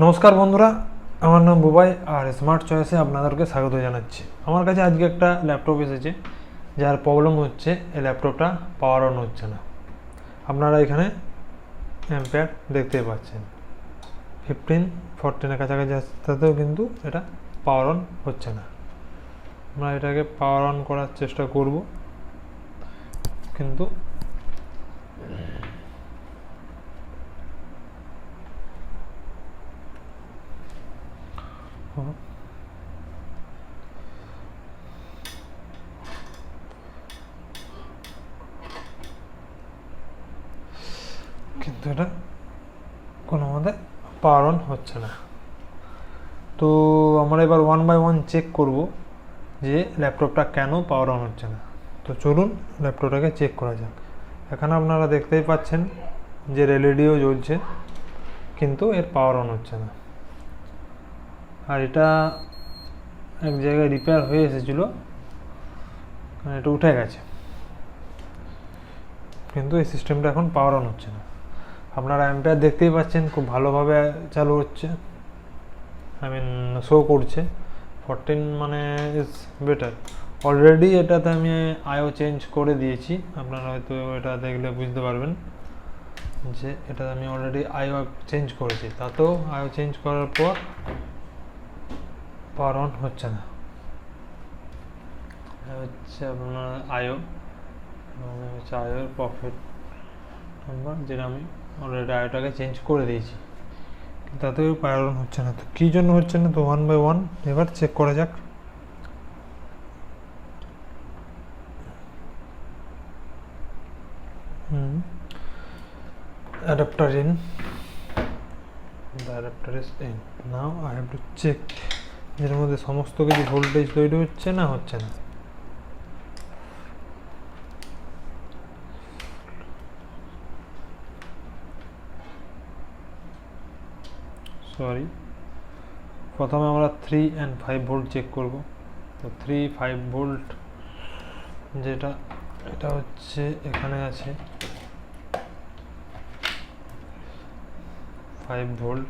নমস্কার বন্ধুরা, আমার নাম বুবাই আর স্মার্ট চয়েসে আপনাদেরকে স্বাগত জানাচ্ছি। আমার কাছে আজকে একটা ল্যাপটপ এসেছে, যার প্রবলেম হচ্ছে এই ল্যাপটপটা পাওয়ার অন হচ্ছে না। আপনারা এখানে অ্যাম্পিয়ার দেখতে পাচ্ছেন 15-14 কাছাকাছি আসতেও কিন্তু এটা পাওয়ার অন হচ্ছে না। আমরা এটাকে পাওয়ার অন করার চেষ্টা করব, কিন্তু এটা কোনো মতে পাওয়ার অন হচ্ছে না। তো আমরা এবার ওয়ান বাই ওয়ান চেক করব যে ল্যাপটপটা কেন পাওয়ার অন হচ্ছে না। তো চলুন ল্যাপটপটাকে চেক করা যাক। এখানে আপনারা দেখতেই পাচ্ছেন যে এলইডিও জ্বলছে, কিন্তু এর পাওয়ার অন হচ্ছে না। আর এটা এক জায়গায় রিপেয়ার হয়ে এসেছিলো, এটা উঠে গেছে, কিন্তু এই সিস্টেমটা এখন পাওয়ার অন হচ্ছে না। আপনারা অ্যাম্পিয়ার দেখতেই পাচ্ছেন খুব ভালোভাবে চালু হচ্ছে, শো করছে 14, মানে ইজ বেটার। অলরেডি এটাতে আমি আইও চেঞ্জ করে দিয়েছি, আপনারা হয়তো এটা দেখলে বুঝতে পারবেন যে এটা আমি অলরেডি আইও চেঞ্জ করেছি। তাতেও আইও চেঞ্জ করার পর পাওয়ার অন হচ্ছে না। হচ্ছে আপনার আইও, হচ্ছে আইওর প্রফিট নাম্বার, যেটা আমি অলরেডি আইওটাকে চেঞ্জ করে দিয়েছি, তাতেও পাওয়ার অন হচ্ছে না। তো কী জন্য হচ্ছে না, তো ওয়ান বাই ওয়ান এবার চেক করা যাক। adapter in, the adapter is in. Now I have to check এর মধ্যে সমস্ত কিছু ভোল্টেজ তৈরি হচ্ছে না হচ্ছে না। সরি, প্রথমে আমরা 3 and 5 ভোল্ট চেক করব। তো 3-5 ভোল্ট যেটা, এটা হচ্ছে এখানে আছে 5 ভোল্ট,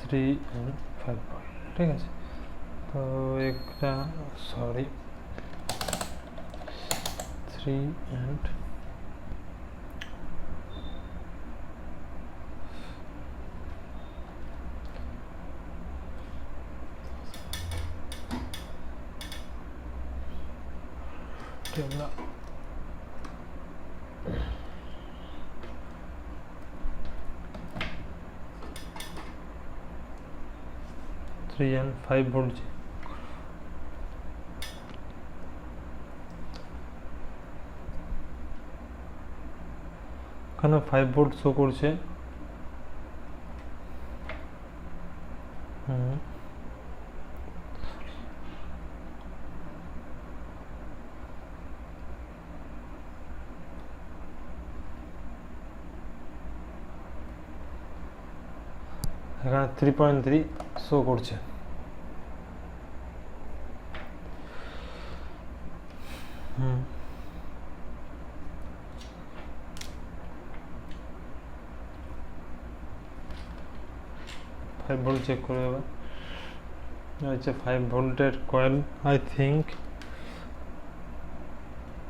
3 and 5 ভোল্ট, ঠিক আছে। তো একটা সরি 3 and আমরা 3 and 5 ভোল্ট, এখানে 5 ভোল্ট শো করছে। এখানে 3.3 শো করছে। ফাইভ ভোল্ট চেক করে দেবে, হচ্ছে 5 ভোল্টের কয়েল আই থিঙ্ক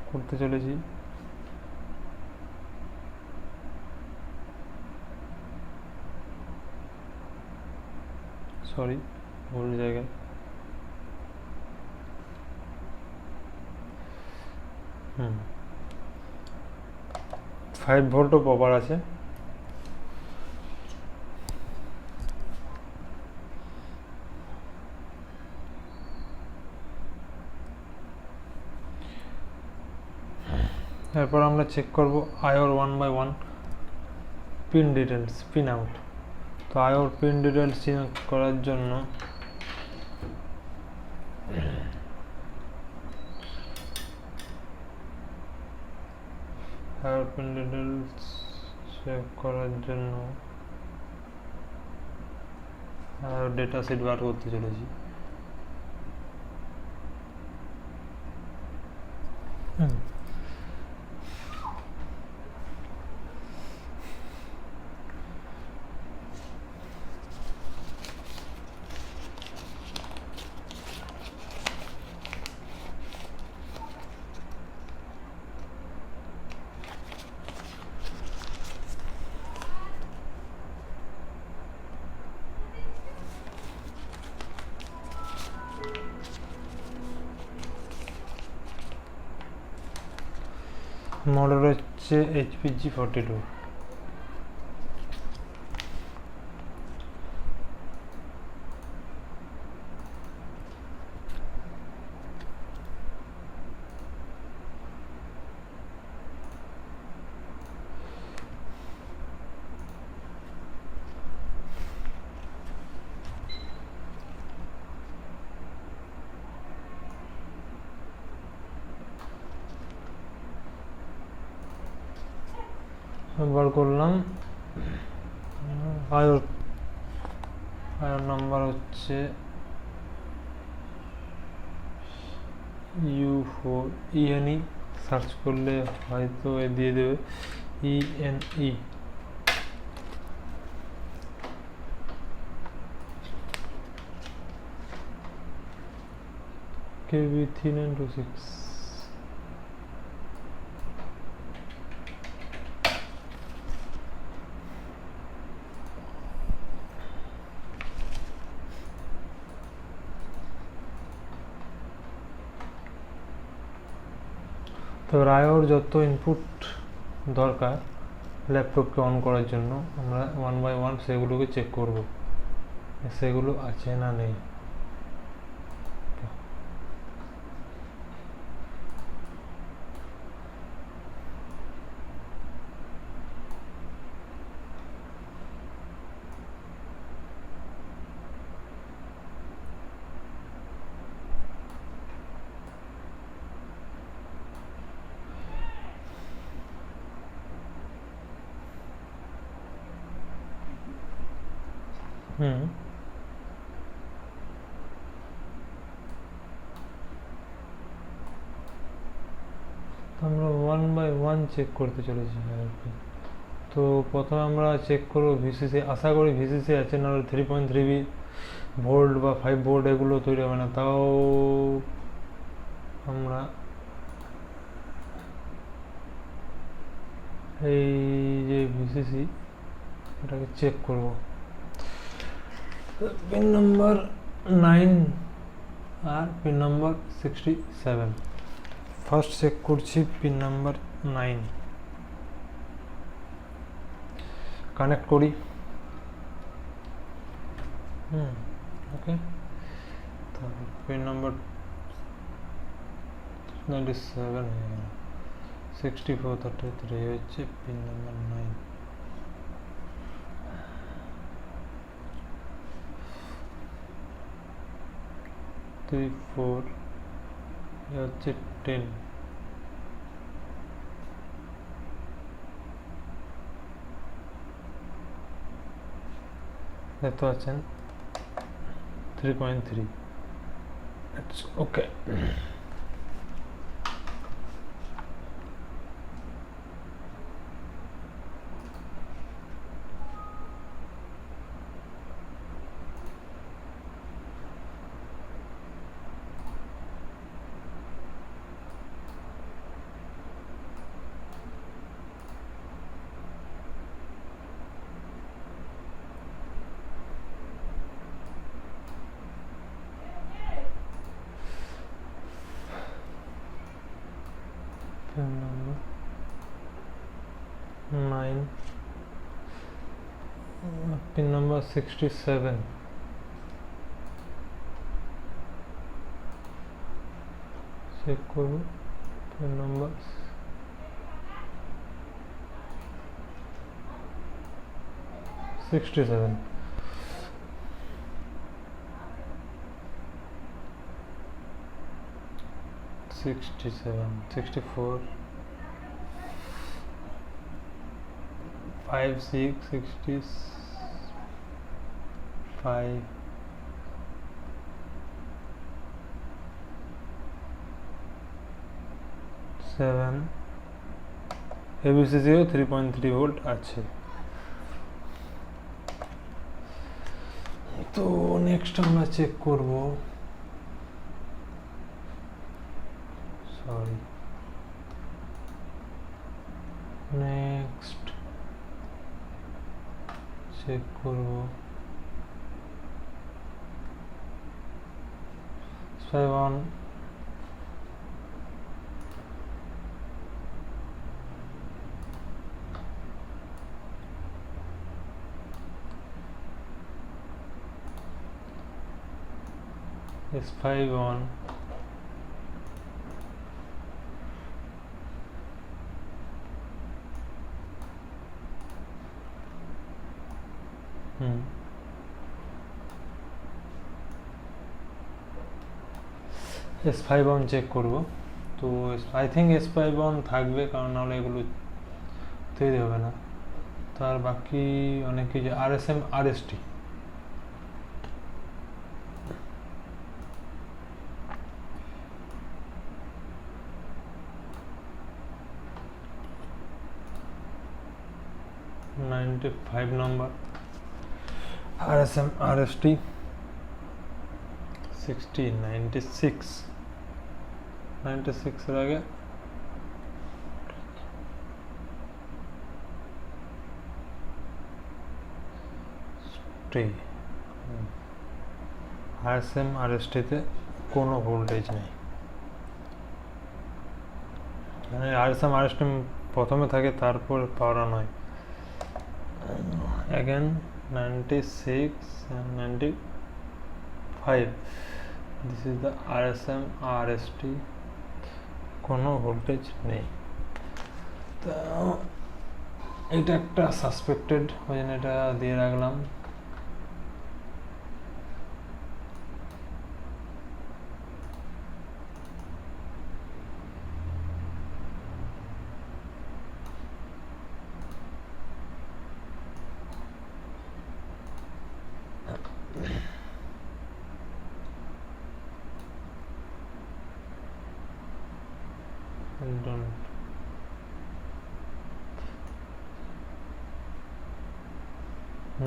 করতে চলেছি। সরি, ভুল জায়গায়। 5 ভোল্টও প্রপার আছে। এরপর আমরা চেক করব আইওর 1 by 1 pin details, pin out. তো আইওর পিন ডিটেলস চেক করার জন্য আইওর পিন ডিটেলস চেক করার জন্য আইওর ডেটা শিট বার করতে চলেছি। মডেল হচ্ছে HPG42। বার করলাম, আয়র নাম্বার হচ্ছে U4 ENE, সার্চ করলে হয়তো দিয়ে দেবে ENE। KB3926। তো রায়োর যত ইনপুট দরকার ল্যাপটপকে অন করার জন্য আমরা 1 বাই 1 সেগুলোকে চেক করব, সেগুলো আছে না নেই। আমরা 1 বাই 1 চেক করতে চলেছি আর কি। তো প্রথমে আমরা চেক করবো ভিসিসি, আশা করি ভিসিসি আছে, নাহলে 3.3 ভোল্ট বা 5 ভোল্ট এগুলো তৈরি হবে না। তাও আমরা এই যে ভিসিসি এটাকে চেক করব। পিন নাম্বার 9 আর পিন নাম্বার 67। ফার্স্ট চেক করছি পিন নাম্বার 9, কানেক্ট করি। ওকে, তারপর পিন নাম্বার 97 হয়ে গেল, 64 33 হচ্ছে পিন নাম্বার 9। থ্রি ফোর হচ্ছে 10। দেখতে পাচ্ছেন 3.3। Okay, pin number 9, pin number 67, check করব পিন নাম্বার 67। 67 64 5 6 65 7। এবিসিসিও 3.3 ভোল্ট আছে। তো নেক্সট আমরা চেক করব, সরি নেক্সট চেক করব 7 S5 on S5 on check করব। তো আই থিঙ্ক S5 on থাকবে, কারণ নাহলে এগুলো তৈরি হবে না। তার বাকি অনেক কিছু RSM RST $95 নম্বর, RSM RST 60 96 এর আগে RSM RST তে কোনো ভোল্টেজ নেই, মানে RSM RST প্রথমে থাকে তারপর পাওয়ার অন হয়। again 96 and 95, this is the RSM RST, কোনো ভোল্টেজ নেই। তো এটা একটা সাসপেক্টেড, ওই জন্য এটা দিয়ে রাখলাম।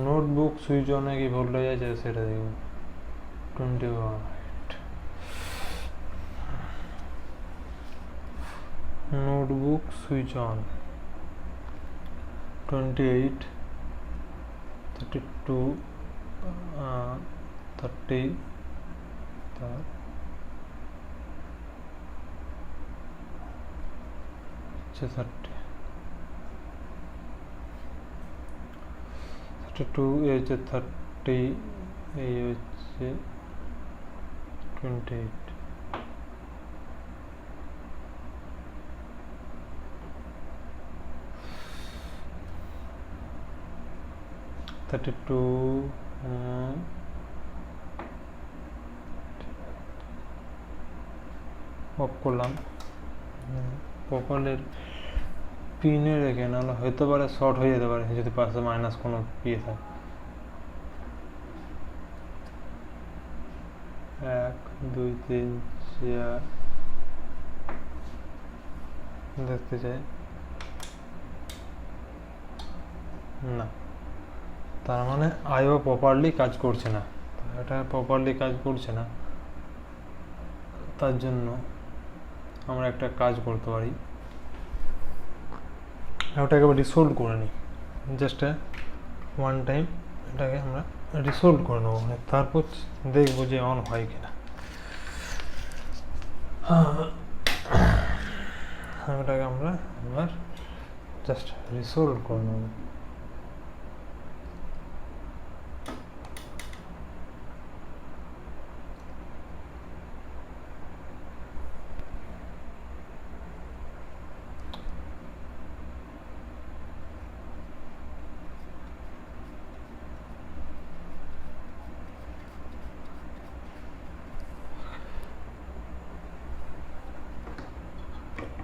নোটবুক সুইচ অনে কি ভোল্টেজ আছে সেটা দেখুন, 20 ওয়াট। নোটবুক সুইচ অন 28 32 30 30 32 এই হচ্ছে 30, এই হচ্ছে 28। অফ করলাম, প্রপারের পিনে রেখে, নাহলে হতে পারে শর্ট হয়ে যেতে পারে যদি পাশে মাইনাস কোনো পিয়ে থাকে। 1 2 3 4 দেখতে চাই না, তার মানে আইও প্রপারলি কাজ করছে না। এটা প্রপারলি কাজ করছে না, তার জন্য আমরা একটা কাজ করতে পারি, ওটাকে রিসোল্ভ করে নিই। জাস্ট ওয়ান টাইম এটাকে আমরা রিসোল্ভ করে নেবো, তারপর দেখবো যে অন হয় কিনা। ওটাকে আমরা আবার জাস্ট রিসোল্ভ করে নেবো।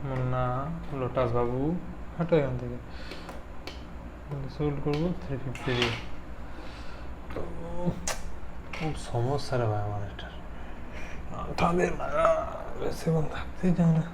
মুন্না লোটাস বাবু হাঁটো এখান থেকে, সোল্ড করবো 350 দিয়ে। তো খুব সমস্যা রে ভাই আমার এটার, তাদের বেশিক্ষণ থাকতেই চায় না।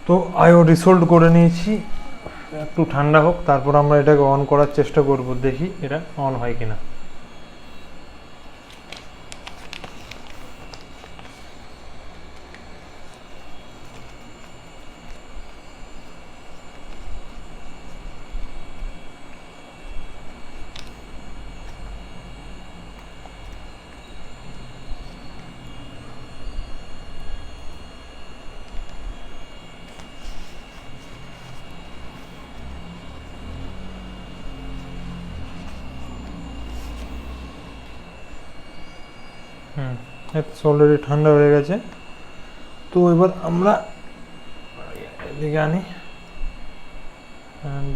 তো আইও রিসোল্ড করে নিয়েছি, একটু ঠান্ডা হোক, তারপর আমরা এটাকে অন করার চেষ্টা করব, দেখি এটা অন হয় কিনা। অলরেডি ঠান্ডা হয়ে গেছে। তো এবার আমরা এদিকে আনি, অ্যান্ড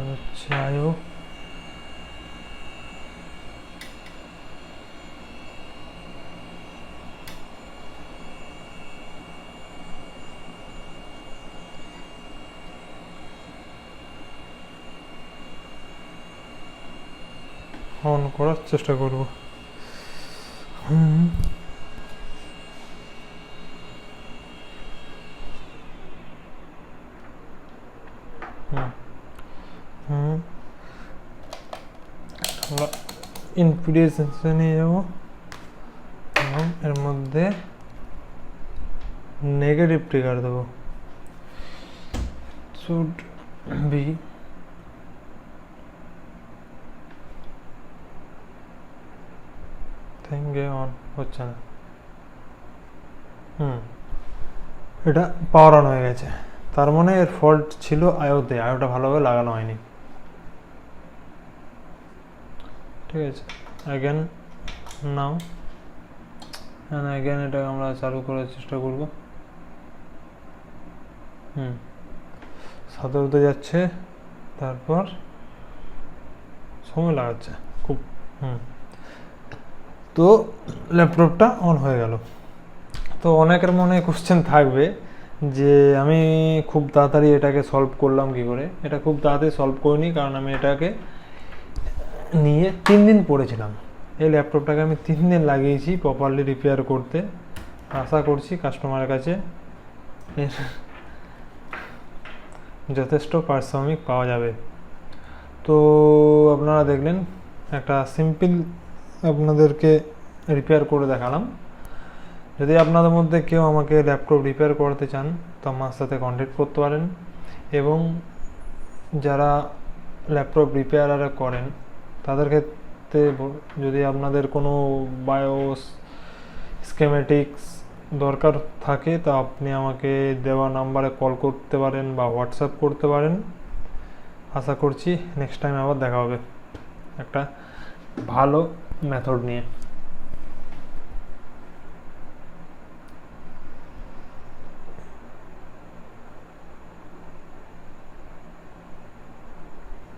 হচ্ছে আয়ো। অন করার চেষ্টা করব। আমরা ইনফিডেন্সে নিয়ে যাবো এবং এর মধ্যে নেগেটিভ ট্রিগার দেবো, শুড বি থিঙ্গে অন হচ্ছে না। এটা পাওয়ার অন হয়ে গেছে, তার মানে এর ফল্ট ছিল আয়োতে, আয়োটা ভালোভাবে লাগানো হয়নি। ঠিক আছে, অ্যাগেন নাও অ্যান্ড অ্যাগেন এটা আমরা চালু করার চেষ্টা করব। সাথে হতে যাচ্ছে, তারপর সময় লাগাচ্ছে খুব। তো ল্যাপটপটা অন হয়ে গেল। তো অনেকের মনে কোশ্চেন থাকবে যে আমি খুব তাড়াতাড়ি এটাকে সলভ করলাম কি করে। এটা খুব তাড়াতাড়ি সলভ করিনি, কারণ আমি এটাকে নিয়ে 3 দিন পড়েছিলাম। এই ল্যাপটপটাকে আমি 3 দিন লাগিয়েছি প্রপারলি রিপেয়ার করতে। আশা করছি কাস্টমারের কাছে যথেষ্ট পারিশ্রমিক পাওয়া যাবে। তো আপনারা দেখলেন একটা সিম্পল আপনাদেরকে রিপেয়ার করে দেখালাম। যদি আপনাদের মধ্যে কেউ আমাকে ল্যাপটপ রিপেয়ার করতে চান তো আমার সাথে কন্ট্যাক্ট করতে পারেন, এবং যারা ল্যাপটপ রিপেয়ার করেন তাদের ক্ষেত্রে যদি আপনাদের কোনো বায়োস স্কিমেটিক্স দরকার থাকে তো আপনি আমাকে দেওয়া নাম্বারে কল করতে পারেন বা হোয়াটসঅ্যাপ করতে পারেন। আশা করছি নেক্সট টাইম আবার দেখা হবে একটা ভালো মেথড নিয়ে।